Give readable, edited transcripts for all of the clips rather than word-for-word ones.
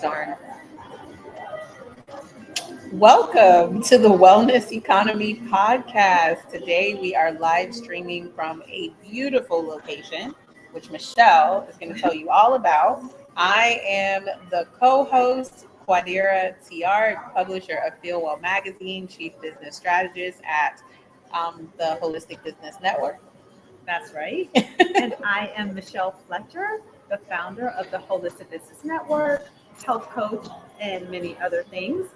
Darn. Welcome to the Wellness Economy Podcast. Today we are live streaming from a beautiful location, which Michelle is going to tell you all about. I am the co-host, Quadira TR, publisher of Feel Well Magazine, chief business strategist at the Holistic Business Network. That's right. And I am Michelle Fletcher, the founder of the Holistic Business Network, health coach, and many other things.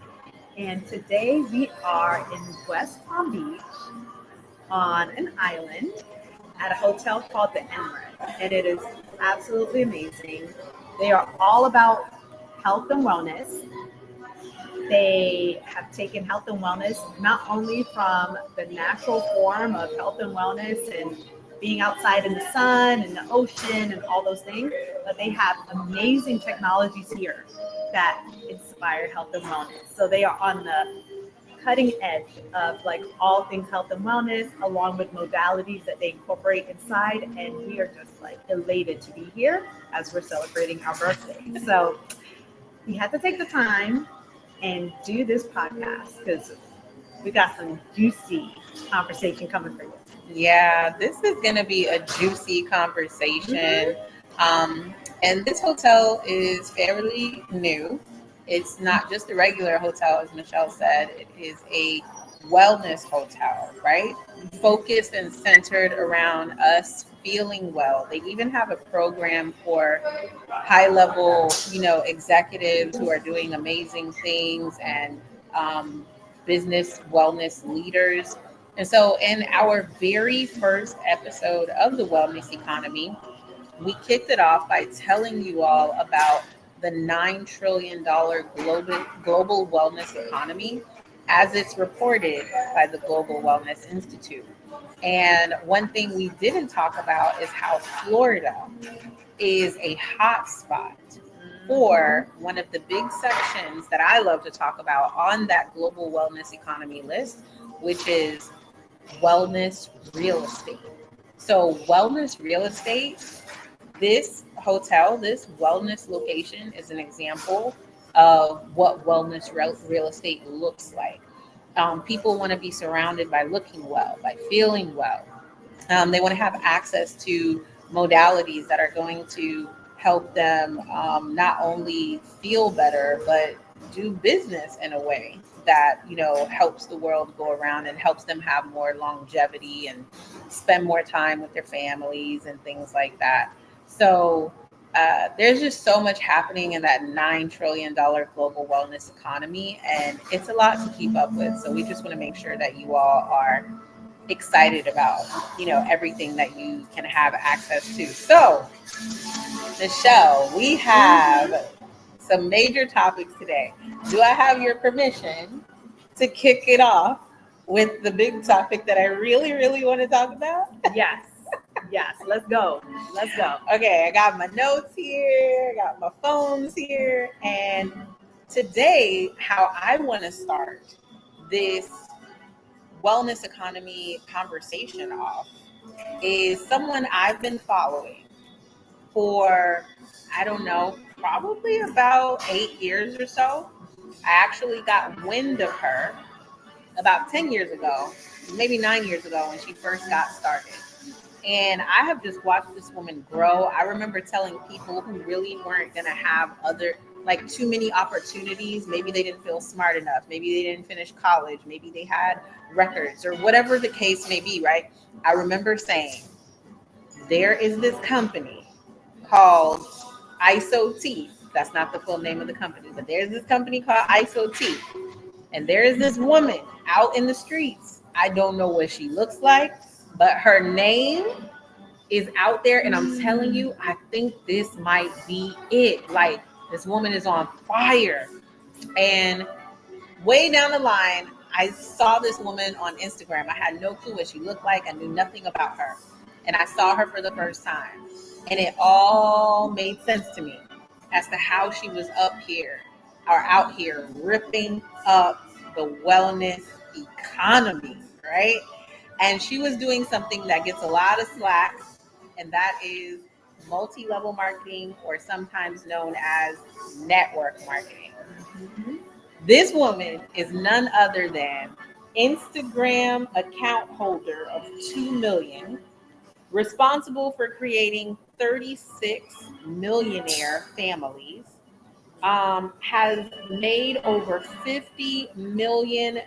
And today we are in West Palm Beach on an island at a hotel called the Emerald. And it is absolutely amazing. They are all about health and wellness. They have taken health and wellness not only from the natural form of health and wellness and being outside in the sun and the ocean and all those things, but they have amazing technologies here that inspire health and wellness. So they are on the cutting edge of like all things health and wellness, along with modalities that they incorporate inside. And we are just like elated to be here as we're celebrating our birthday. So we had to take the time and do this podcast because we got some juicy conversation coming for you. Yeah, this is going to be a juicy conversation. And this hotel is fairly new. It's not just a regular hotel, as Michelle said. It is a wellness hotel, right? Focused and centered around us feeling well. They even have a program for high-level, executives who are doing amazing things and business wellness leaders. And so in our very first episode of the Wellness Economy, we kicked it off by telling you all about the $9 trillion global wellness economy as it's reported by the Global Wellness Institute. And one thing we didn't talk about is how Florida is a hot spot for one of the big sections that I love to talk about on that global wellness economy list, which is wellness real estate. So wellness real estate, this hotel, this wellness location is an example of what wellness real estate looks like. People want to be surrounded by looking well, by feeling well. They want to have access to modalities that are going to help them not only feel better, but do business in a way that, helps the world go around and helps them have more longevity and spend more time with their families and things like that. So there's just so much happening in that $9 trillion global wellness economy, and it's a lot to keep up with. So we just want to make sure that you all are excited about, everything that you can have access to. So, Michelle, we have some major topics today. Do I have your permission to kick it off with the big topic that I really, really want to talk about? Yes, let's go. Okay, I got my notes here, I got my phones here, and today, how I want to start this wellness economy conversation off is someone I've been following for, I don't know, probably about 8 years or so. I actually got wind of her about 10 years ago, maybe 9 years ago when she first got started. And I have just watched this woman grow. I remember telling people who really weren't going to have too many opportunities. Maybe they didn't feel smart enough. Maybe they didn't finish college. Maybe they had records or whatever the case may be, right? I remember saying, there is this company called ISOT. That's not the full name of the company, but there's this company called ISOT. And there is this woman out in the streets. I don't know what she looks like, but her name is out there. And I'm telling you, I think this might be it. Like, this woman is on fire. And way down the line, I saw this woman on Instagram. I had no clue what she looked like. I knew nothing about her. And I saw her for the first time. And it all made sense to me as to how she was out here ripping up the wellness economy, right? And she was doing something that gets a lot of slack, and that is multi-level marketing, or sometimes known as network marketing. This woman is none other than Instagram account holder of 2 million, responsible for creating 36 millionaire families, has made over $50 million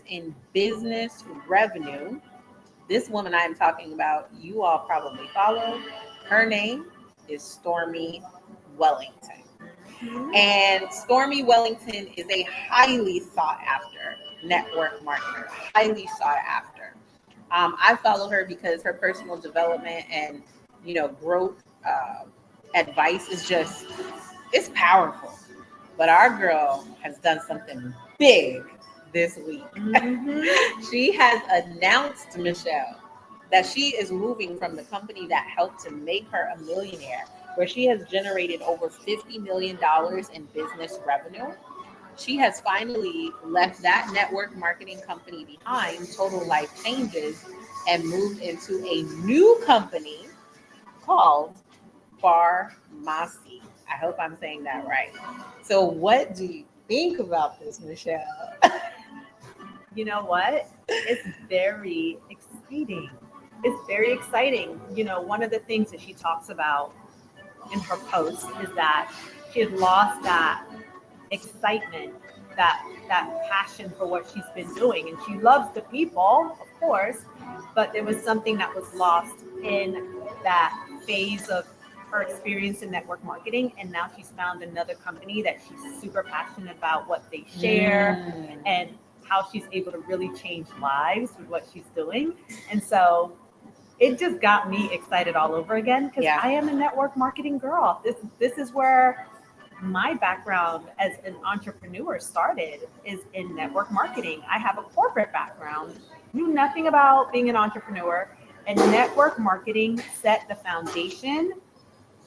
in business revenue. This woman I am talking about, you all probably follow. Her name is Stormy Wellington. And Stormy Wellington is a highly sought after network marketer, highly sought after. I follow her because her personal development and growth advice is just, it's powerful. But our girl has done something big this week. She has announced, Michelle, that she is moving from the company that helped to make her a millionaire, where she has generated over $50 million in business revenue. She has finally left that network marketing company behind, Total Life Changes, and moved into a new company called Farmasi. I hope I'm saying that right. So what do you think about this, Michelle? You know what? It's very exciting. It's very exciting. One of the things that she talks about in her post is that she had lost that excitement, that passion for what she's been doing. And she loves the people, of course, but there was something that was lost in that phase of her experience in network marketing. And now she's found another company that she's super passionate about what they share and how she's able to really change lives with what she's doing. And so it just got me excited all over again, because I am a network marketing girl. This is where my background as an entrepreneur started, is in network marketing. I have a corporate background, knew nothing about being an entrepreneur, and network marketing set the foundation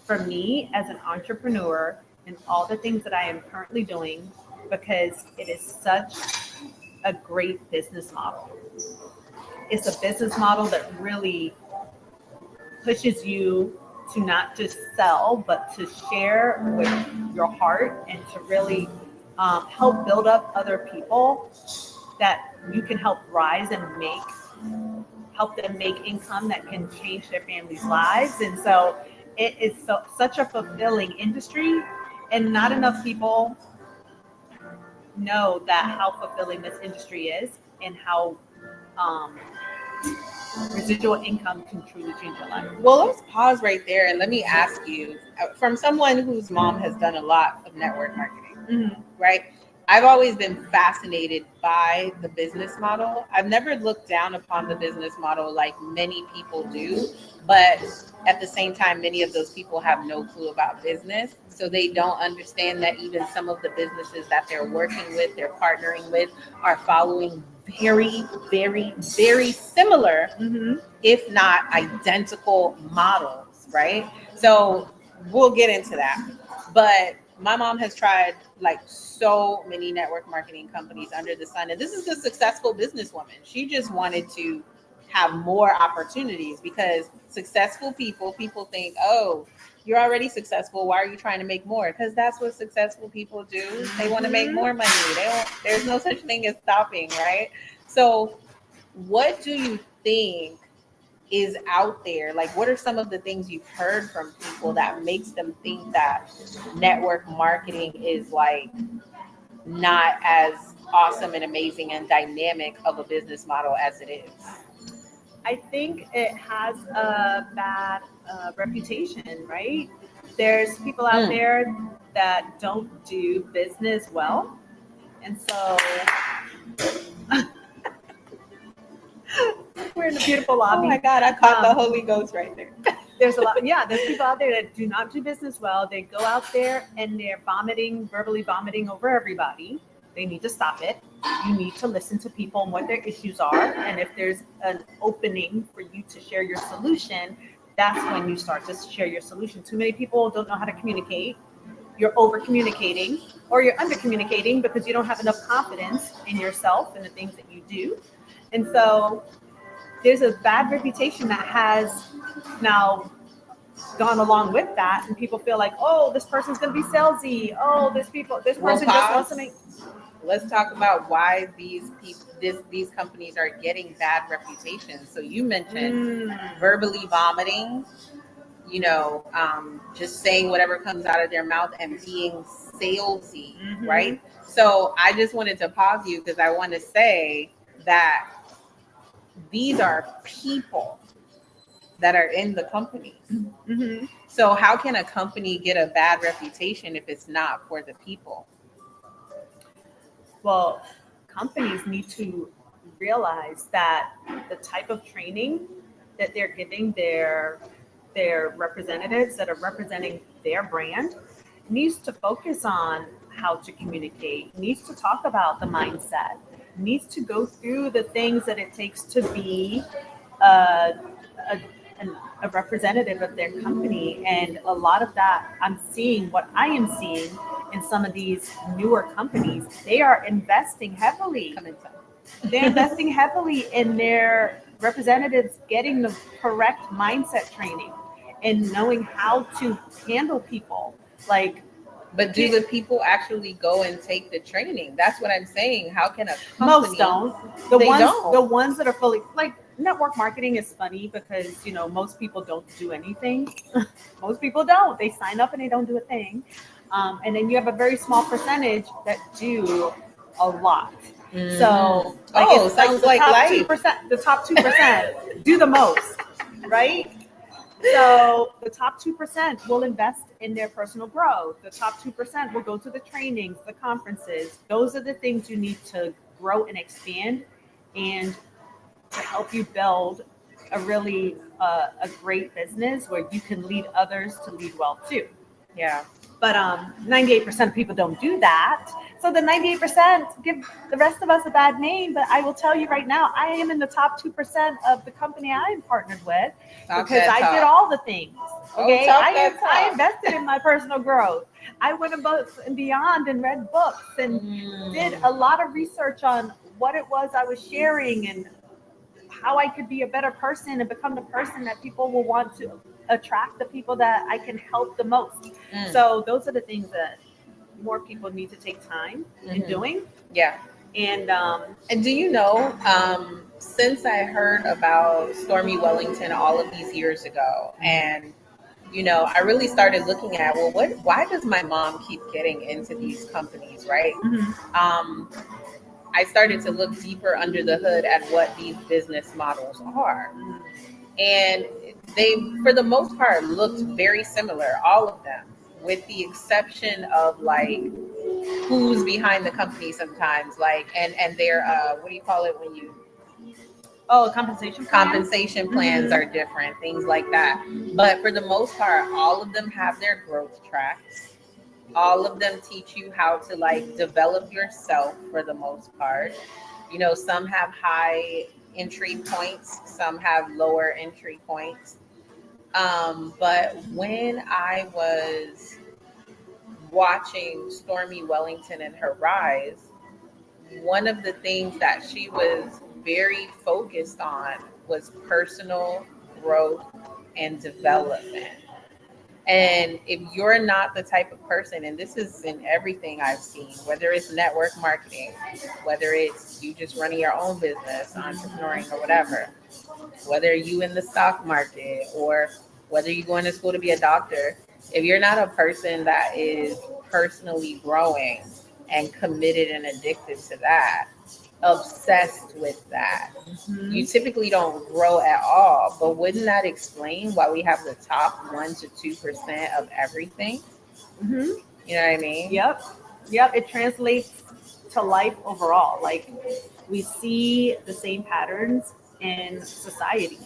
for me as an entrepreneur and all the things that I am currently doing, because it is such a great business model. It's a business model that really pushes you to not just sell, but to share with your heart and to really help build up other people that you can help rise and help them make income that can change their families' lives. And so it is such a fulfilling industry, and not enough people know that how fulfilling this industry is, and how residual income can truly change your life. Well, let's pause right there and let me ask you, from someone whose mom has done a lot of network marketing, right? I've always been fascinated by the business model. I've never looked down upon the business model like many people do, but at the same time, many of those people have no clue about business. So they don't understand that even some of the businesses that they're working with, they're partnering with, are following very, very, very similar, if not identical models, right? So we'll get into that. But my mom has tried like so many network marketing companies under the sun. And this is a successful businesswoman. She just wanted to have more opportunities, because successful people think, oh, you're already successful. Why are you trying to make more? Because that's what successful people do. They want to make more money. There's no such thing as stopping, right? So what do you think is out there? Like, what are some of the things you've heard from people that makes them think that network marketing is like not as awesome and amazing and dynamic of a business model as it is? I think it has a bad reputation, right? There's people out there that don't do business well. And so we're in a beautiful lobby. Oh my God, I caught the Holy Ghost right there. There's there's people out there that do not do business well. They go out there and they're verbally vomiting over everybody. They need to stop it. You need to listen to people and what their issues are. And if there's an opening for you to share your solution, that's when you start to share your solution. Too many people don't know how to communicate. You're over communicating, or you're under communicating because you don't have enough confidence in yourself and the things that you do. And so there's a bad reputation that has now gone along with that, and people feel like, oh, this person's going to be salesy. Oh, this person just wants to make. Let's talk about why these companies are getting bad reputations. So you mentioned verbally vomiting, just saying whatever comes out of their mouth and being salesy, right? So I just wanted to pause you because I want to say that these are people that are in the company. So how can a company get a bad reputation if it's not for the people? Well, companies need to realize that the type of training that they're giving their representatives that are representing their brand needs to focus on how to communicate, needs to talk about the mindset, needs to go through the things that it takes to be a representative of their company. And a lot of that, what I am seeing in some of these newer companies, they are investing heavily. They're investing heavily in their representatives getting the correct mindset training and knowing how to handle people. But do the people actually go and take the training? That's what I'm saying. How can a company? Most don't. The ones that are fully network marketing is funny because most people don't do anything. Most people don't. They sign up and they don't do a thing. And then you have a very small percentage that do a lot. So sounds like top 2%. The top 2% do the most, right? So the top 2% will invest in their personal growth. The top 2% will go to the trainings, the conferences. Those are the things you need to grow and expand, and to help you build a really a great business where you can lead others to lead well too. Yeah. But 98% of people don't do that. So the 98% give the rest of us a bad name. But I will tell you right now, I am in the top 2% of the company I am partnered with because I did all the things. Okay, I invested in my personal growth. I went above and beyond and read books and did a lot of research on what it was I was sharing and how I could be a better person and become the person that people will want to attract, the people that I can help the most. So those are the things that more people need to take time in doing. Yeah. And do you know, since I heard about Stormy Wellington all of these years ago, and I really started looking at, why does my mom keep getting into these companies, right? I started to look deeper under the hood at what these business models are. And they, for the most part, looked very similar, all of them, with the exception of who's behind the company sometimes, and their, what do you call it when you... Oh, compensation plans are different, things like that. But for the most part, all of them have their growth tracks. All of them teach you how to develop yourself for the most part. Some have high entry points, some have lower entry points. But when I was watching Stormy Wellington and her rise, one of the things that she was very focused on was personal growth and development. And if you're not the type of person, and this is in everything I've seen, whether it's network marketing, whether it's you just running your own business, entrepreneuring or whatever, whether you in the stock market or whether you're going to school to be a doctor, if you're not a person that is personally growing and committed and addicted to that, obsessed with that, you typically don't grow at all. But wouldn't that explain why we have the top 1% to 2% of everything? You know what I mean? Yep. It translates to life overall. We see the same patterns in society.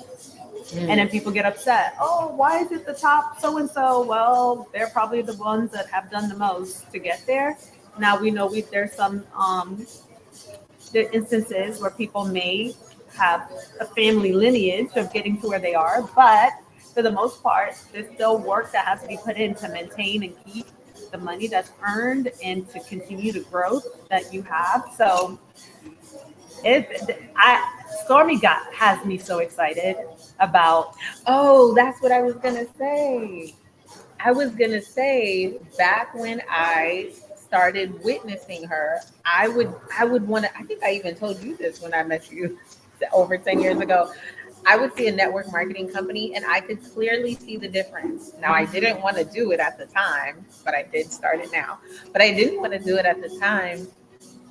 And then people get upset. Oh, why is it the top so-and-so? Well, they're probably the ones that have done the most to get there. Now we know there's some the instances where people may have a family lineage of getting to where they are, but for the most part, there's still work that has to be put in to maintain and keep the money that's earned and to continue the growth that you have. So Stormy has me so excited about. Oh, that's what I was gonna say. I was gonna say back when I started witnessing her, I would want to. I think I even told you this when I met you over 10 years ago. I would see a network marketing company and I could clearly see the difference. Now, I didn't want to do it at the time, but I did start it now. But I didn't want to do it at the time,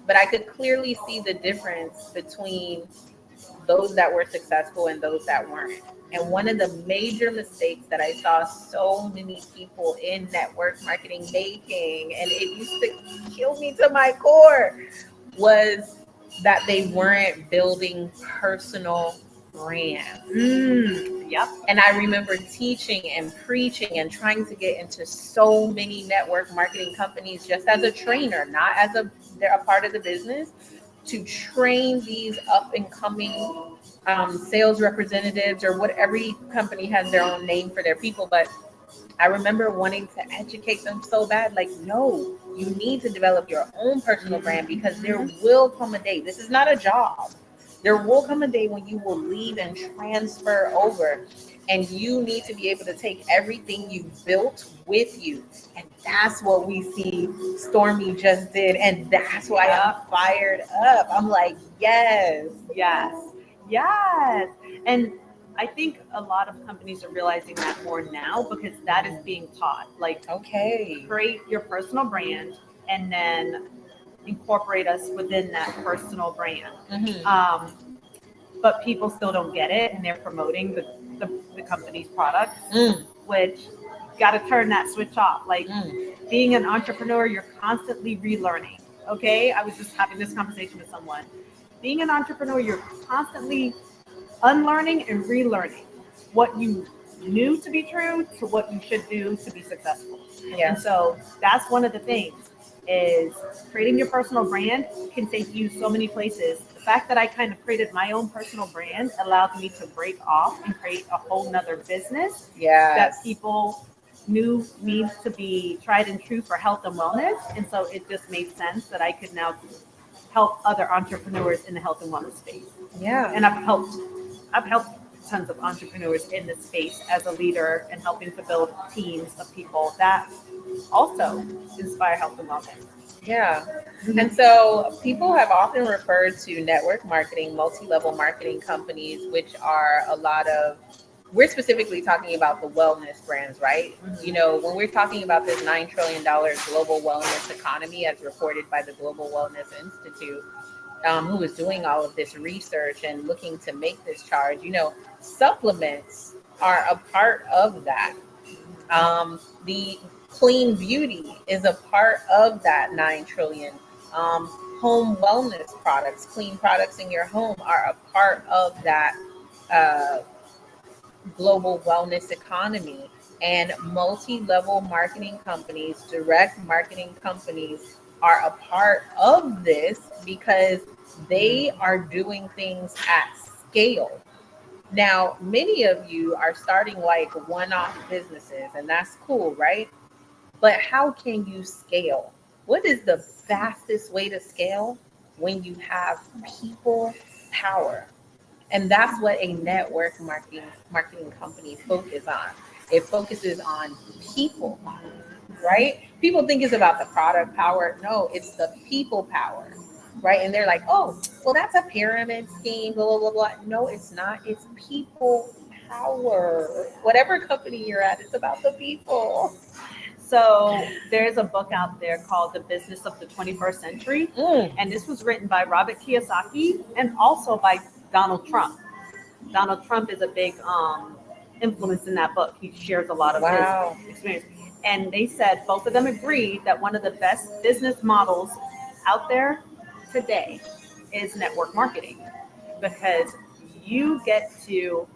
but I could clearly see the difference between those that were successful and those that weren't. And one of the major mistakes that I saw so many people in network marketing making, and it used to kill me to my core, was that they weren't building personal brands. Yep. And I remember teaching and preaching and trying to get into so many network marketing companies just as a trainer, not as they're a part of the business, to train these up and coming sales representatives, or what, every company has their own name for their people. But I remember wanting to educate them so bad, like, no, you need to develop your own personal brand, because there will come a day. This is not a job. There will come a day when you will leave and transfer over, and you need to be able to take everything you built with you. And that's what we see Stormy just did. And that's why I'm fired up. I'm like, yes. And I think a lot of companies are realizing that more now, because that is being taught. Like, Okay. create your personal brand and then incorporate us within that personal brand. But people still don't get it, and they're promoting the company's products, which got to turn that switch off. Like, being an entrepreneur, you're constantly relearning. Okay, I was just having this conversation with someone. Being an entrepreneur, you're constantly unlearning and relearning what you knew to be true to what you should do to be successful. Yeah. And so that's one of the things, is creating your personal brand can take you so many places. The fact that I kind of created my own personal brand allowed me to break off and create a whole nother business that people knew needs to be tried and true for health and wellness. And so it just made sense that I could now help other entrepreneurs in the health and wellness space. Yeah. And I've helped tons of entrepreneurs in this space as a leader, and helping to build teams of people that also inspire health and wellness. Yeah. And so people have often referred to network marketing, multi-level marketing companies, which are a lot of, we're specifically talking about the wellness brands, right? You know, when we're talking about this $9 trillion global wellness economy, as reported by the Global Wellness Institute, who is doing all of this research and looking to make this charge, you know, supplements are a part of that. The clean beauty is a part of that 9 trillion. Home wellness products, clean products in your home, are a part of that global wellness economy. And multi-level marketing companies, direct marketing companies, are a part of this because they are doing things at scale. Now, many of you are starting like one-off businesses, and that's cool, right? But how can you scale? What is the fastest way to scale? When you have people power. And that's what a network marketing company focuses on. It focuses on people, right? People think it's about the product power. No, it's the people power, right? And they're like, oh, well, that's a pyramid scheme, blah, blah, blah, blah. No, it's not. It's people power. Whatever company you're at, it's about the people. So there's a book out there called The Business of the 21st Century. And this was written by Robert Kiyosaki and also by Donald Trump. Donald Trump is a big influence in that book. He shares a lot of his experience. And they said, both of them agreed that one of the best business models out there today is network marketing, because you get to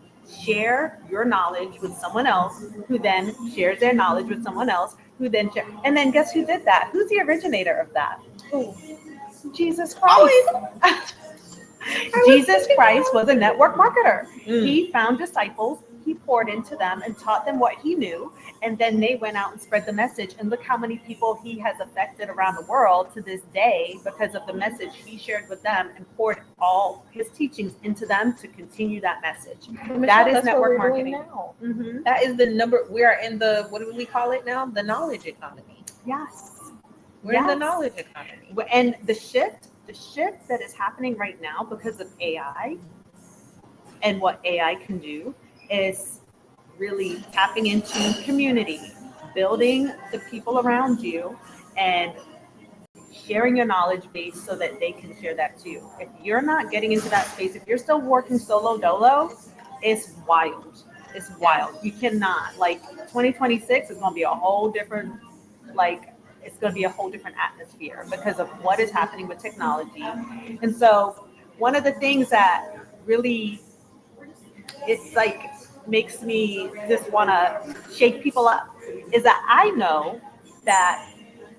share your knowledge with someone else, who then shares their knowledge with someone else, who then share. And then guess who did that? Who's the originator of that? Ooh. Jesus Christ. Jesus Christ was a network marketer. He found disciples he poured into them and taught them what he knew. And then they went out and spread the message. And look how many people he has affected around the world to this day because of the message he shared with them and poured all his teachings into them to continue that message. Michelle, that is that's network what we're doing marketing. now. Mm-hmm. That is the number. We are in the, what do we call it now? The knowledge economy. Yes. We're in the knowledge economy. And the shift that is happening right now because of AI and what AI can do is really tapping into community, building the people around you, and sharing your knowledge base so that they can share that too. If you're not getting into that space, if you're still working solo dolo, it's wild. It's wild. You cannot, like 2026 is going to be a whole different, like, it's going to be a whole different atmosphere because of what is happening with technology. And so one of the things that really, it's like, makes me just want to shake people up is that I know that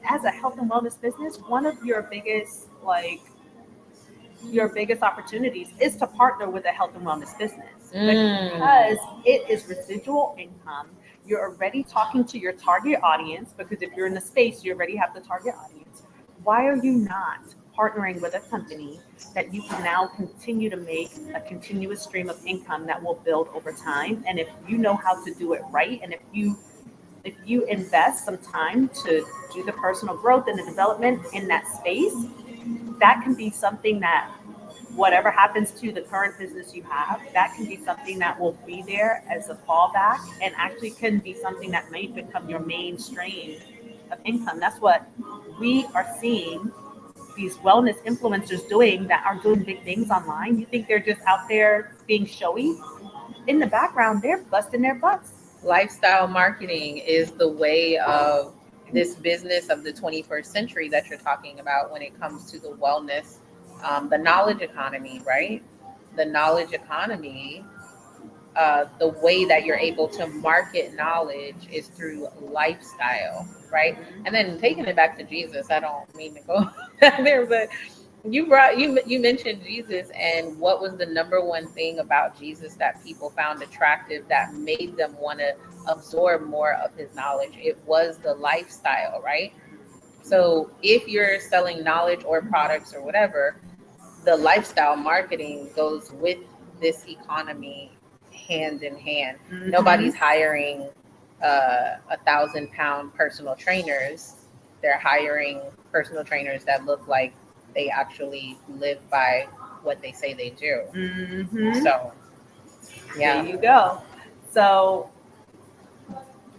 as a health and wellness business, one of your biggest opportunities is to partner with a health and wellness business because it is residual income. You're already talking to your target audience because if you're in the space, you already have the target audience. Why are you not partnering with a company that you can now continue to make a continuous stream of income that will build over time? And if you know how to do it right, and if you invest some time to do the personal growth and the development in that space, that can be something that whatever happens to the current business you have, that can be something that will be there as a fallback and actually can be something that may become your main stream of income. That's what we are seeing these wellness influencers doing that are doing big things online. You think they're just out there being showy? In the background, they're busting their butts. Lifestyle marketing is the way of this business of the 21st century that you're talking about when it comes to the wellness, the knowledge economy, right? The knowledge economy, the way that you're able to market knowledge is through lifestyle, right? And then taking it back to Jesus, I don't mean to go back there, but you mentioned Jesus, and what was the number one thing about Jesus that people found attractive that made them want to absorb more of his knowledge? It was the lifestyle, right? So if you're selling knowledge or products or whatever, the lifestyle marketing goes with this economy hand in hand. Mm-hmm. Nobody's hiring 1,000-pound personal trainers. They're hiring personal trainers that look like they actually live by what they say they do. Mm-hmm. So, yeah. There you go. So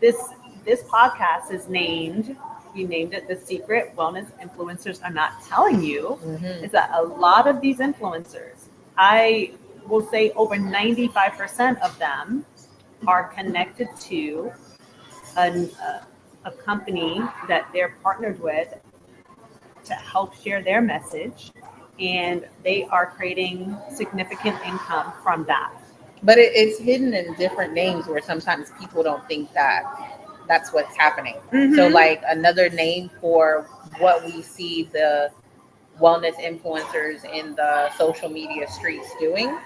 this podcast is we named it The Secret Wellness Influencers Are Not Telling You. Mm-hmm. Is that a lot of these influencers, I will say over 95% of them are connected to a company that they're partnered with to help share their message, and they are creating significant income from that. But it's hidden in different names where sometimes people don't think that that's what's happening. Mm-hmm. So like another name for what we see the wellness influencers in the social media streets doing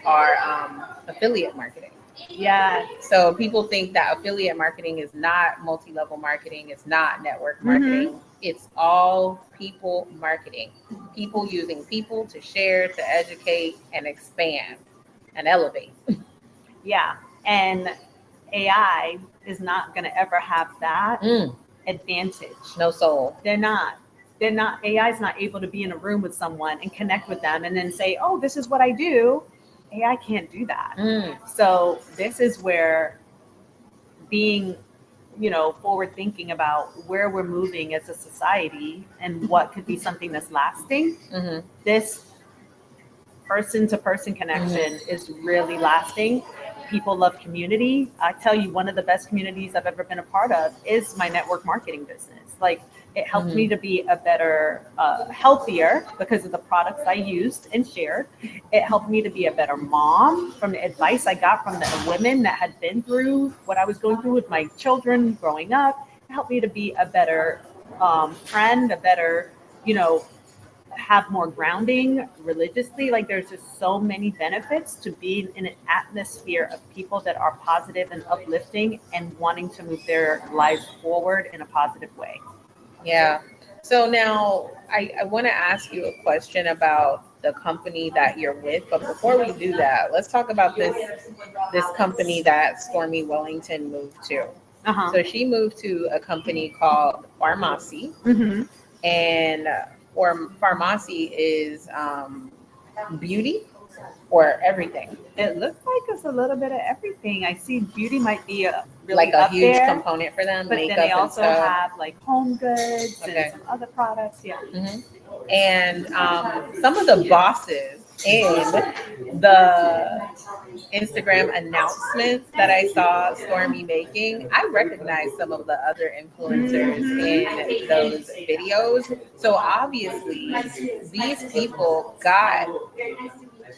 are affiliate marketing. Yeah. So people think that affiliate marketing is not multi-level marketing. It's not network marketing. Mm-hmm. It's all people marketing. People using people to share, to educate, and expand and elevate. Yeah. And AI is not going to ever have that advantage. No soul. They're not. AI is not able to be in a room with someone and connect with them and then say, oh, this is what I do. AI can't do that. So this is where being, forward thinking about where we're moving as a society and what could be something that's lasting. Mm-hmm. This person-to-person connection is really lasting. People love community. I tell you, one of the best communities I've ever been a part of is my network marketing business. Like, it helped me to be a better, healthier because of the products I used and shared. It helped me to be a better mom from the advice I got from the women that had been through what I was going through with my children growing up. It helped me to be a better friend, a better, have more grounding religiously. Like there's just so many benefits to being in an atmosphere of people that are positive and uplifting and wanting to move their lives forward in a positive way. Yeah. So now I want to ask you a question about the company that you're with, but before we do that, let's talk about this company that Stormy Wellington moved to. Uh-huh. So she moved to a company called Farmasi, Mm-hmm. and or Farmasi is beauty or everything. It looks like it's a little bit of everything. I see beauty might be really Like a up huge there, component for them, but makeup then they and also stuff. have like home goods Okay. and some other products. Yeah. Mhm. And some of the bosses in the Instagram announcements that I saw Stormy making, I recognized some of the other influencers in those videos. So obviously, these people got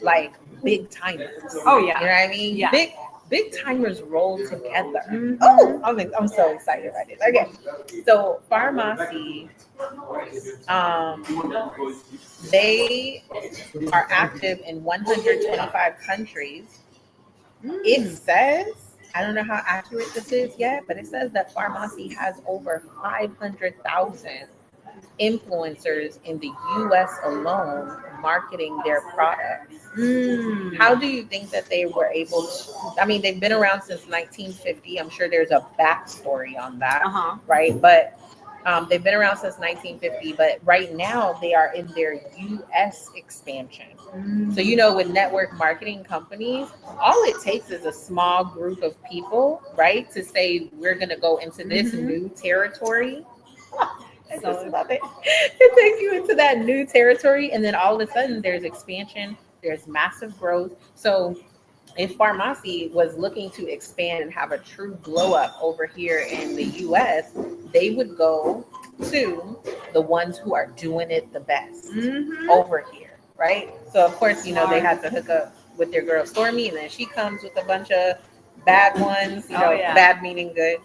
like big timers. Oh yeah. You know what I mean? Yeah. Big timers roll together. Mhm. Oh, I'm so excited about this. Okay, so Farmasi, they are active in 125 countries. It says, I don't know how accurate this is yet, but it says that Farmasi has over 500,000 influencers in the US alone marketing their products. How do you think that they were able to? I mean, they've been around since 1950. I'm sure there's a backstory on that, Uh-huh. right? But they've been around since 1950, but right now they are in their US expansion. So, you know, with network marketing companies, all it takes is a small group of people, right, to say we're going to go into this new territory. I just love it. It takes you into that new territory, and then all of a sudden there's expansion, there's massive growth. So if Farmasi was looking to expand and have a true blow up over here in the US, they would go to the ones who are doing it the best over here, right? So of course, you know, they had to hook up with their girl Stormy, and then she comes with a bunch of bad ones, you know, bad meaning good.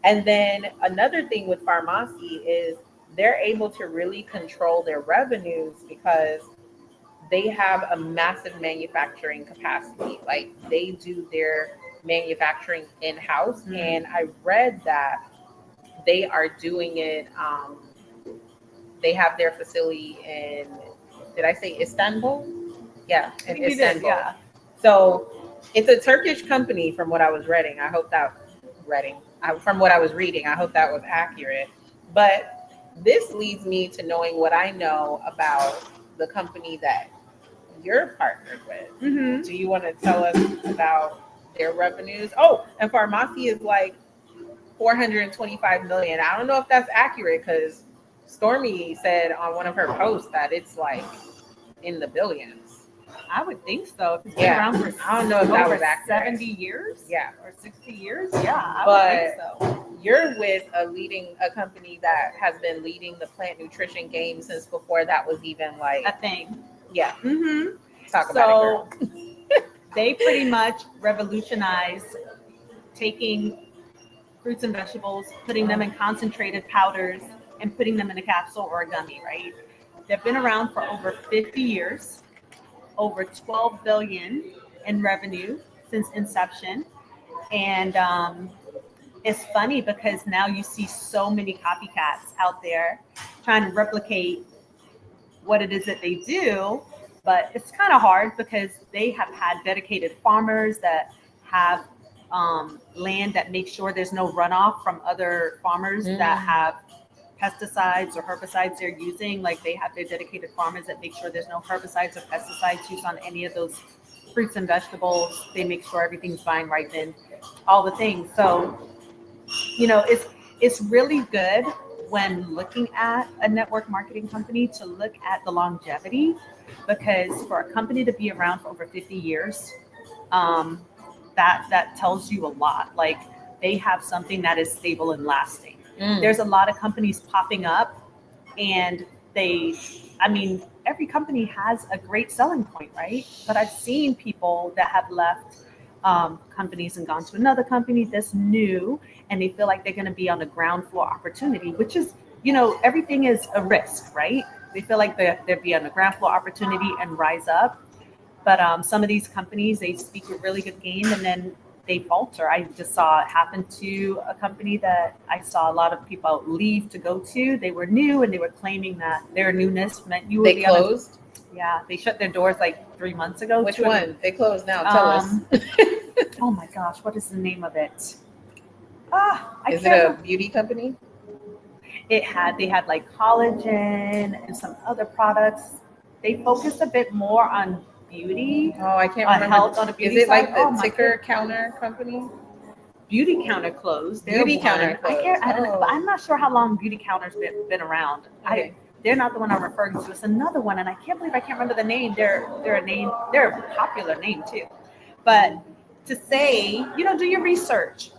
And then another thing with Farmasi is they're able to really control their revenues because they have a massive manufacturing capacity. Like they do their manufacturing in-house. And I read that they are doing it. They have their facility in, did I say Istanbul? Yeah, in Istanbul. Yeah. So it's a Turkish company from what I was reading. From what I was reading, I hope that was accurate. But this leads me to knowing what I know about the company that you're partnered with. Do you want to tell us about their revenues? Oh, and Farmasi is like 425 million. I don't know if that's accurate because Stormy said on one of her posts that it's like in the billions. I would think so. If it's been around for, I don't know if that over was accurate. 70 years, Yeah, or 60 years, yeah, I would think so. You're with a company that has been leading the plant nutrition game since before that was even like A thing. Yeah. Mm-hmm. Talk about it, girl. They pretty much revolutionized taking fruits and vegetables, putting them in concentrated powders, and putting them in a capsule or a gummy, right? They've been around for over 50 years, over 12 billion in revenue since inception. And it's funny because now you see so many copycats out there trying to replicate what it is that they do, but it's kind of hard because they have had dedicated farmers that have land that makes sure there's no runoff from other farmers that have pesticides or herbicides they're using. Like they have their dedicated farmers that make sure there's no herbicides or pesticides used on any of those fruits and vegetables. They make sure everything's vine ripened, all the things. So, you know, it's really good when looking at a network marketing company to look at the longevity, because for a company to be around for over 50 years, that tells you a lot. Like they have something that is stable and lasting. There's a lot of companies popping up, and every company has a great selling point, right? But I've seen people that have left companies and gone to another company that's new, and they feel like they're going to be on the ground floor opportunity, which is, you know, everything is a risk, right? They feel like they'd be on the ground floor opportunity and rise up. But some of these companies, they speak a really good game and then they falter. I just saw it happen to a company that I saw a lot of people leave to go to. They were new and they were claiming that their newness meant you would They closed? Yeah, they shut their doors like 3 months ago. Which one? They closed now. Tell us. Oh my gosh, what is the name of it? Is it a beauty company? They had like collagen and some other products. They focused a bit more on beauty. Oh, I can't remember. Health on a beauty Is it side. like the ticker counter company? Beauty Counter closed. Beauty Counter closed. I don't know, but I'm not sure how long Beauty Counter's been around. Okay. They're not the one I'm referring to. It's another one, and I can't believe I can't remember the name. They're a popular name too. But to say, do your research.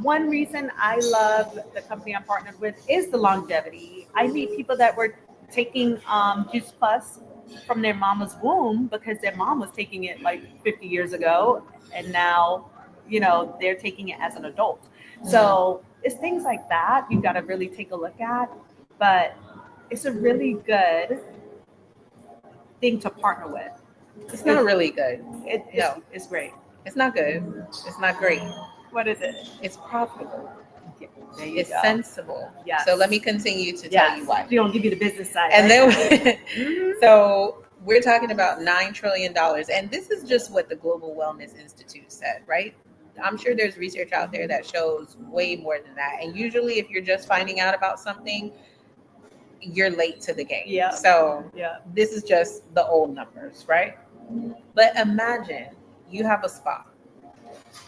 One reason I love the company I'm partnered with is the longevity. I meet people that were taking Juice Plus from their mama's womb because their mom was taking it like 50 years ago, and now, they're taking it as an adult. So it's things like that you've got to really take a look at. But it's a really good thing to partner with. It's not really good. It's great. It's not good. It's not great. What is it? It's profitable. It's sensible. Yes. So let me continue to tell you why. We don't give you the business side. And then, so we're talking about $9 trillion. And this is just what the Global Wellness Institute said, right? I'm sure there's research out there that shows way more than that. And usually if you're just finding out about something, you're late to the game. Yeah. So this is just the old numbers, right? But imagine you have a spa.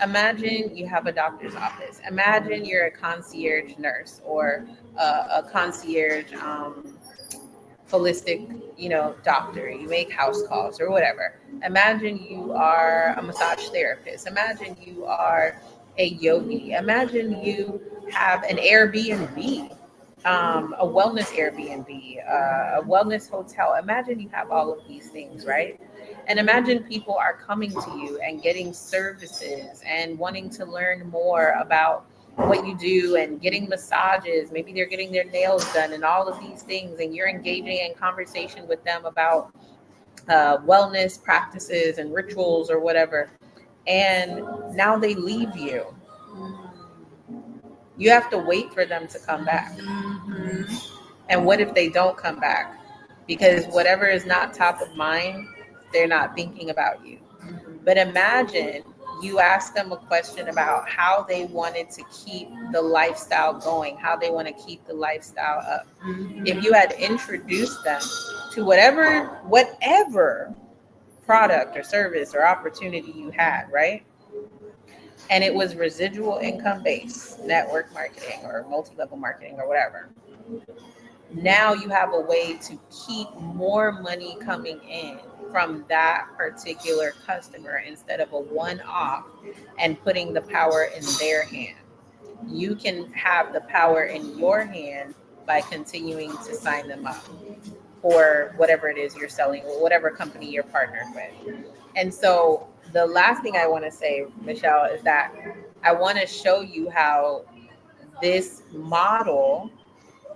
Imagine you have a doctor's office. Imagine you're a concierge nurse or a concierge holistic, doctor. You make house calls or whatever. Imagine you are a massage therapist. Imagine you are a yogi. Imagine you have an Airbnb, a wellness Airbnb, a wellness hotel. Imagine you have all of these things, right? And imagine people are coming to you and getting services and wanting to learn more about what you do and getting massages. Maybe they're getting their nails done and all of these things. And you're engaging in conversation with them about wellness practices and rituals or whatever. And now they leave you. You have to wait for them to come back. Mm-hmm. And what if they don't come back? Because whatever is not top of mind, they're not thinking about you. But imagine you ask them a question about how they wanted to keep the lifestyle going, how they want to keep the lifestyle up. Mm-hmm. If you had introduced them to whatever product or service or opportunity you had, right? And it was residual income based, network marketing or multi-level marketing or whatever. Now you have a way to keep more money coming in from that particular customer instead of a one-off and putting the power in their hand. You can have the power in your hand by continuing to sign them up for whatever it is you're selling or whatever company you're partnered with. And so the last thing I want to say, Michelle, is that I want to show you how this model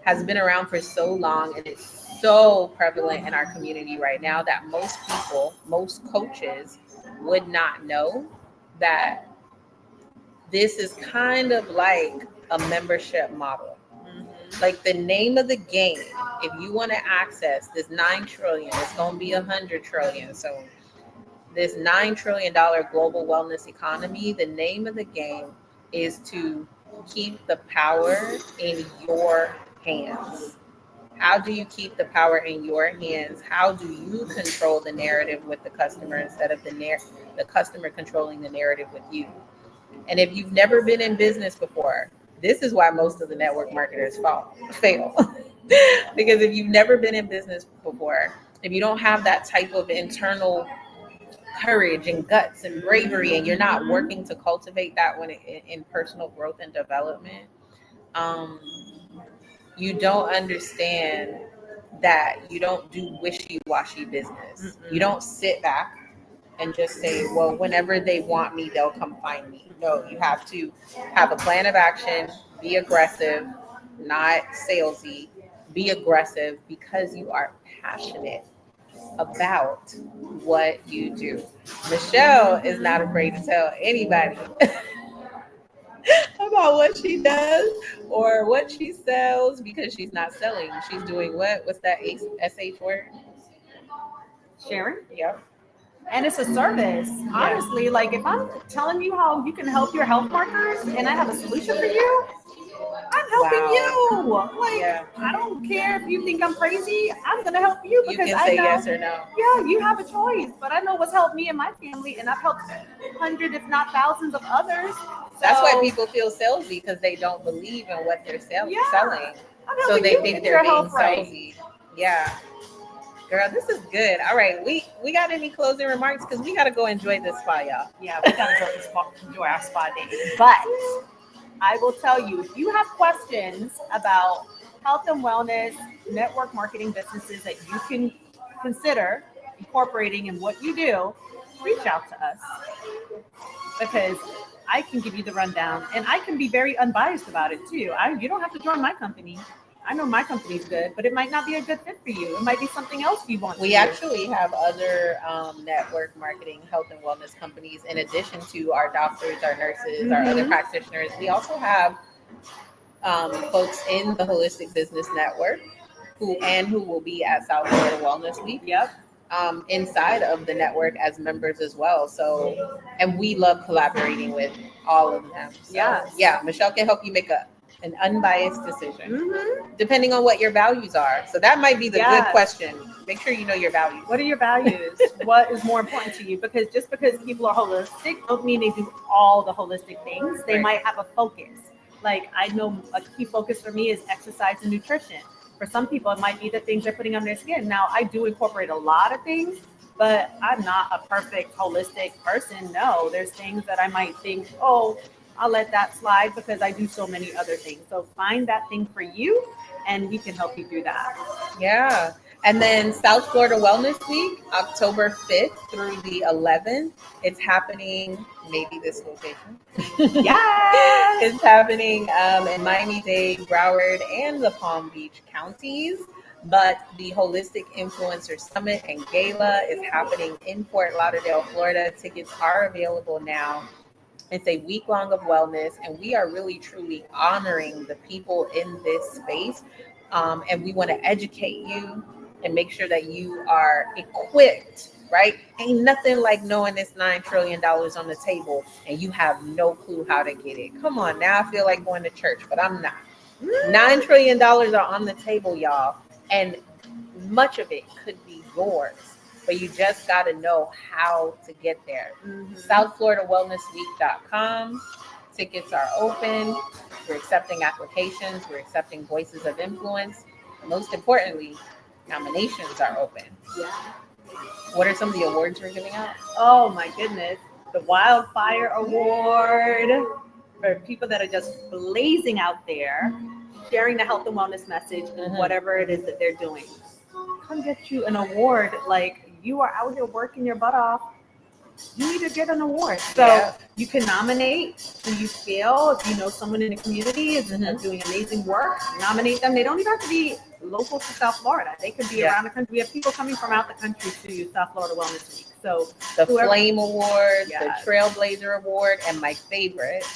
has been around for so long and it's so prevalent in our community right now that most coaches would not know that this is kind of like a membership model. Mm-hmm. Like the name of the game, if you want to access this 9 trillion, it's going to be 100 trillion. So this $9 trillion global wellness economy, the name of the game is to keep the power in your hands. How do you keep the power in your hands? How do you control the narrative with the customer instead of the customer controlling the narrative with you? And if you've never been in business before, this is why most of the network marketers fail. Because if you've never been in business before, if you don't have that type of internal courage and guts and bravery, and you're not working to cultivate that when in personal growth and development, you don't understand that you don't do wishy-washy business. Mm-mm. You don't sit back and just say, well, whenever they want me, they'll come find me. No, you have to have a plan of action, be aggressive, not salesy, Be aggressive because you are passionate about what you do. Michelle is not afraid to tell anybody about what she does or what she sells because she's not selling. She's doing what? What's that SH word? Sharing. Yep. And it's a service. Honestly, like if I'm telling you how you can help your health markers and I have a solution for you, I'm helping you. Like, I don't care if you think I'm crazy. I'm going to help you because you can I say know, yes or no. Yeah, you have a choice. But I know what's helped me and my family, and I've helped hundreds, if not thousands of others. That's why people feel salesy because they don't believe in what they're selling. So they think they're being salesy. Yeah. Girl, this is good. All right, we got any closing remarks because we got to go enjoy this spa, y'all. Yeah, we got to go enjoy our spa day. But I will tell you, if you have questions about health and wellness, network marketing businesses that you can consider incorporating in what you do, reach out to us because I can give you the rundown and I can be very unbiased about it too. You don't have to join my company. I know my company's good, but it might not be a good fit for you. It might be something else you want. We actually have other network marketing, health and wellness companies in addition to our doctors, our nurses, our other practitioners. We also have folks in the Holistic Business Network who will be at South Florida Wellness Week. Yep. Inside of the network as members as well. So, and we love collaborating with all of them. So, yeah, Michelle can help you make an unbiased decision depending on what your values are. So that might be the good question. Make sure you know your values. What are your values? What is more important to you? Because just because people are holistic don't mean they do all the holistic things. They might have a focus. Like I know a key focus for me is exercise and nutrition. For some people, it might be the things they're putting on their skin. Now, I do incorporate a lot of things, but I'm not a perfect holistic person. No, there's things that I might think, oh, I'll let that slide because I do so many other things. So find that thing for you and we can help you do that. Yeah. And then South Florida Wellness Week, October 5th through the 11th. It's happening, maybe this location. Yeah. It's happening in Miami-Dade, Broward, and the Palm Beach counties. But the Holistic Influencer Summit and Gala is happening in Fort Lauderdale, Florida. Tickets are available now. It's a week long of wellness, and we are really, truly honoring the people in this space. And we want to educate you and make sure that you are equipped, right? Ain't nothing like knowing it's $9 trillion on the table and you have no clue how to get it. Come on, now I feel like going to church, but I'm not. $9 trillion are on the table, y'all. And much of it could be yours, but you just got to know how to get there. SouthFloridaWellnessWeek.com. Tickets are open. We're accepting applications. We're accepting voices of influence. Most importantly, nominations are open. Yeah. What are some of the awards we're giving out? Oh my goodness. The Wildfire Award for people that are just blazing out there, sharing the health and wellness message and whatever it is that they're doing. Come get you an award. Like you are out here working your butt off. You need to get an award. So you can nominate who you feel. If you know someone in the community is doing amazing work, nominate them. They don't even have to be local to South Florida. They could be around the country. We have people coming from out the country to South Florida Wellness Week. So the Flame Award, the Trailblazer Award, and my favorite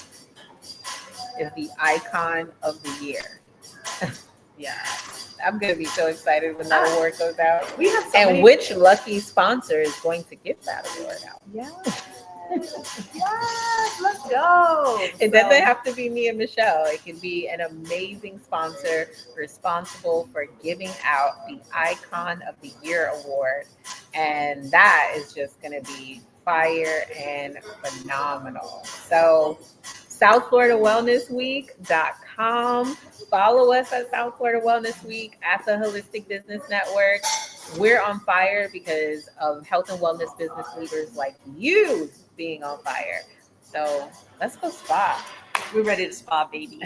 is the Icon of the Year. I'm going to be so excited when that award goes out. We have which lucky sponsor is going to get that award out? Yes, let's go. It doesn't have to be me and Michelle. It can be an amazing sponsor responsible for giving out the Icon of the Year award. And that is just going to be fire and phenomenal. So SouthFloridaWellnessWeek.com. Follow us at South Florida Wellness Week at the Holistic Business Network. We're on fire because of health and wellness business leaders like you being on fire. So let's go spa. We're ready to spa, baby.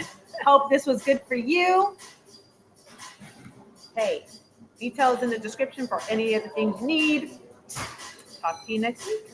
Hope this was good for you. Hey, details in the description for any of the things you need. Talk to you next week.